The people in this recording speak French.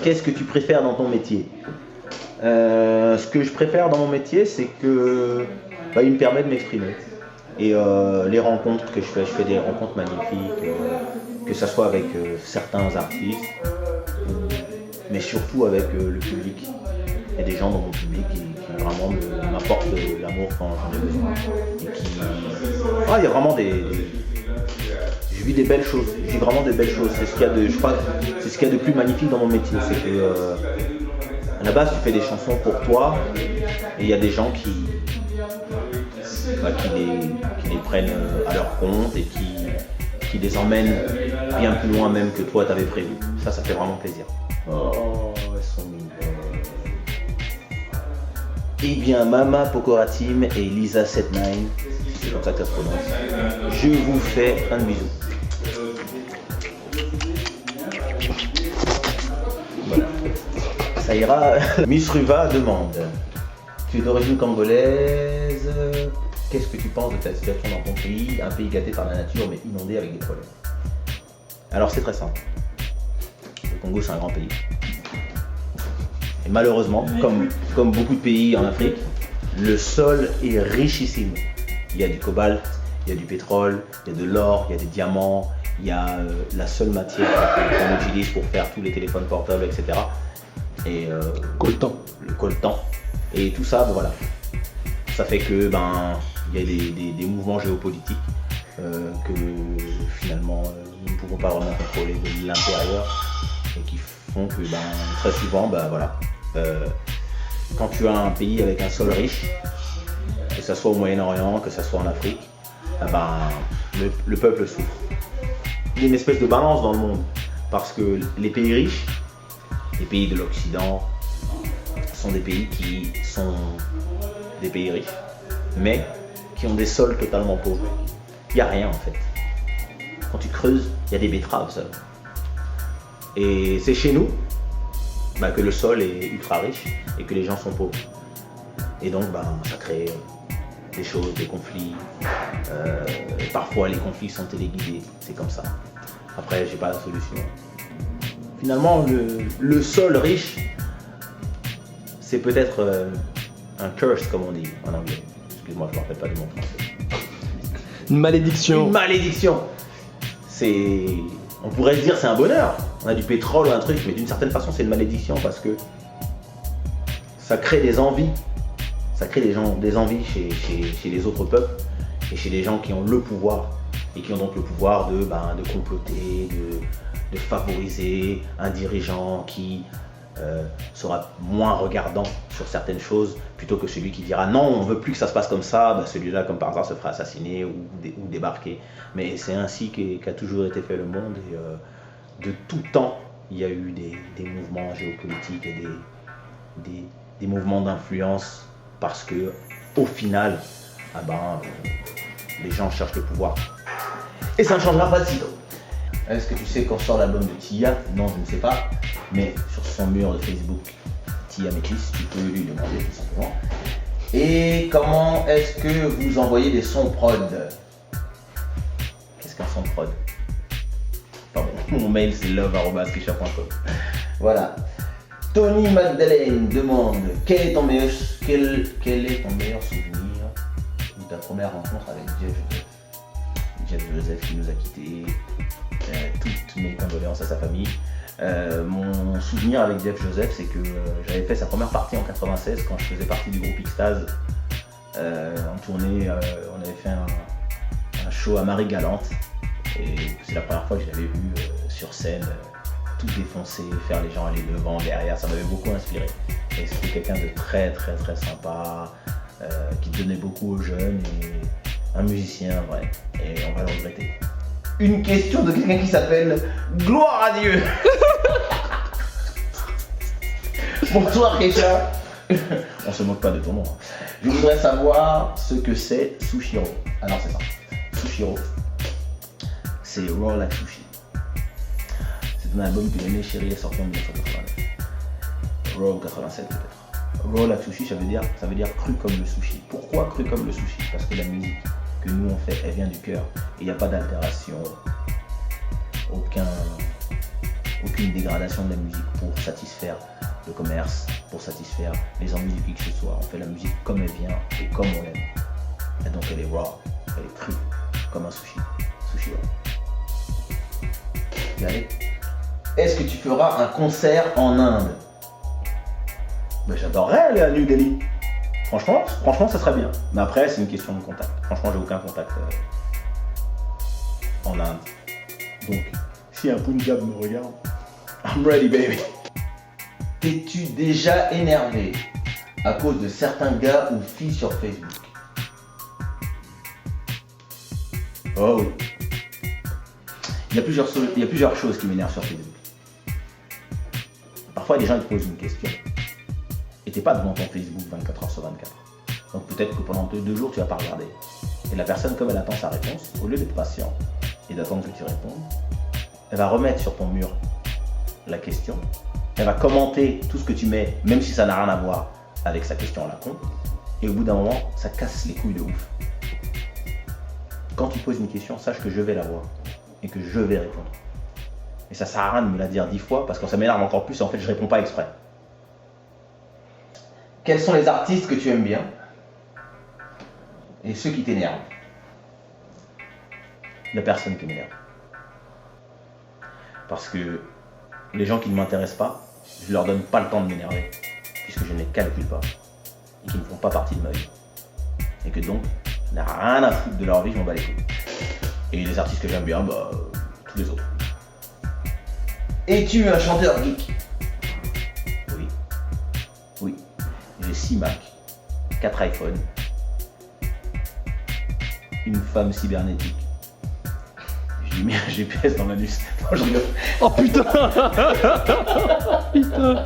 Qu'est-ce que tu préfères dans ton métier? Ce que je préfère dans mon métier, c'est que il me permet de m'exprimer. Et les rencontres que je fais des rencontres magnifiques, que ce soit avec certains artistes, mais surtout avec le public. Il y a des gens dans mon public qui vraiment m'apportent de l'amour quand j'en ai besoin. Et qui... il y a vraiment je vis des belles choses, je vis vraiment des belles choses. C'est ce qu'il y a de, je crois, c'est ce qu'il y a de plus magnifique dans mon métier. C'est que à la base, tu fais des chansons pour toi, et il y a des gens qui les prennent à leur compte et qui les emmènent bien plus loin même que toi t'avais prévu. Ça fait vraiment plaisir. Oh, elles sont mignonnes. Eh bien, Mama Pocoratim et Lisa 79, c'est comme ça que ça se prononce. Je vous fais un bisou. Voilà. Ça ira. Miss Ruva demande: tu es d'origine congolaise. Qu'est-ce que tu penses de ta situation dans ton pays, un pays gâté par la nature mais inondé avec des problèmes? Alors c'est très simple. Le Congo, c'est un grand pays. Et malheureusement, comme beaucoup de pays en Afrique, le sol est richissime. Il y a du cobalt, il y a du pétrole, il y a de l'or, il y a des diamants, il y a la seule matière qu'on utilise pour faire tous les téléphones portables, etc. Et le coltan. Et tout ça, voilà. Ça fait que il y a des mouvements géopolitiques que finalement nous ne pouvons pas vraiment contrôler de l'intérieur et qui font que très souvent, quand tu as un pays avec un sol riche, que ce soit au Moyen-Orient, que ce soit en Afrique, le peuple souffre. Il y a une espèce de balance dans le monde parce que les pays riches, les pays de l'Occident, sont des pays qui sont des pays riches, mais qui ont des sols totalement pauvres. Il n'y a rien en fait. Quand tu creuses, il y a des betteraves seulement. Et c'est chez nous que le sol est ultra riche et que les gens sont pauvres. Et donc ça crée des choses, des conflits. Parfois les conflits sont téléguidés, c'est comme ça. Après, j'ai pas la solution. Finalement, le sol riche, c'est peut-être un curse comme on dit en anglais. Excuse-moi, je ne me rappelle pas du mot français. Une malédiction. Une malédiction. On pourrait se dire c'est un bonheur. On a du pétrole ou un truc, mais d'une certaine façon c'est une malédiction parce que ça crée des envies. Ça crée des envies chez les autres peuples et chez les gens qui ont le pouvoir et qui ont donc le pouvoir de comploter, de favoriser un dirigeant qui sera moins regardant sur certaines choses plutôt que celui qui dira non, on veut plus que ça se passe comme ça, celui-là comme par hasard se fera assassiner ou débarquer. Mais c'est ainsi qu'a toujours été fait le monde et de tout temps il y a eu des mouvements géopolitiques et des mouvements d'influence parce que au final les gens cherchent le pouvoir et ça ne changera pas de sitôt. Est-ce que tu sais quand sort l'album de Tia? Non, je ne sais pas, mais sur son mur de Facebook, Tia Métis, tu peux lui demander tout simplement. Et comment est-ce que vous envoyez des sons prod? Qu'est-ce qu'un son prod? Pardon, mon mail c'est love@kisha.com. Voilà. Tony Magdalene demande quel est ton meilleur souvenir de ta première rencontre avec Jeff Joseph qui nous a quittés. Toutes mes condoléances à sa famille. Mon souvenir avec Jeff Joseph, c'est que j'avais fait sa première partie en 96 quand je faisais partie du groupe Xtase. En tournée, on avait fait un show à Marie-Galante et c'est la première fois que je l'avais vu sur scène, tout défoncer, faire les gens aller devant, derrière, ça m'avait beaucoup inspiré. Et c'était quelqu'un de très très très sympa, qui donnait beaucoup aux jeunes et un musicien vrai, et on va le regretter. Une question de quelqu'un qui s'appelle Gloire à Dieu. Bonsoir Kesha. On se moque pas de ton nom. Je voudrais savoir ce que c'est Sushiro. Alors c'est ça. Sushiro, c'est Raw Like Sushi. C'est un album que Mémé Chérie est sorti en 1989. Raw 87 peut-être. Raw Like Sushi, ça veut dire cru comme le sushi. Pourquoi cru comme le sushi? Parce que la musique que nous on fait, elle vient du cœur. Et il n'y a pas d'altération, aucune dégradation de la musique pour satisfaire le commerce, pour satisfaire les envies de qui que ce soit. On fait la musique comme elle vient et comme on l'aime. Et donc elle est raw, elle est crue, comme un sushi. Sushi raw. Et allez. Est-ce que tu feras un concert en Inde? Ben, j'adorerais aller à New Delhi. Franchement, ça serait bien. Mais après, c'est une question de contact. Franchement, j'ai aucun contact en Inde. Donc, si un Punjab me regarde, I'm ready, baby. T'es-tu déjà énervé à cause de certains gars ou filles sur Facebook? Oh oui. Il y a plusieurs choses qui m'énervent sur Facebook. Parfois, les gens ils te posent une question et t'es pas devant ton Facebook 24 h sur 24. Donc peut-être que pendant 2 jours, tu vas pas regarder. Et la personne, comme elle attend sa réponse, au lieu d'être patient et d'attendre que tu répondes, elle va remettre sur ton mur la question. Elle va commenter tout ce que tu mets, même si ça n'a rien à voir avec sa question à la con. Et au bout d'un moment, ça casse les couilles de ouf. Quand tu poses une question, sache que je vais la voir et que je vais répondre. Et ça sert à rien de me la dire 10 fois parce que ça m'énerve encore plus et en fait je réponds pas exprès. Quels sont les artistes que tu aimes bien et ceux qui t'énervent? Il n'y a personne qui m'énerve. Parce que les gens qui ne m'intéressent pas, je leur donne pas le temps de m'énerver puisque je ne les calcule pas et qui ne font pas partie de ma vie. Et que donc, je n'ai rien à foutre de leur vie, je m'en bats les couilles. Et les artistes que j'aime bien, bah, tous les autres. Es-tu un chanteur geek? Oui. Oui. J'ai 6 Mac, 4 iPhones, une femme cybernétique. J'ai mis un GPS dans l'anus. Non, je rigole. Oh putain. Putain.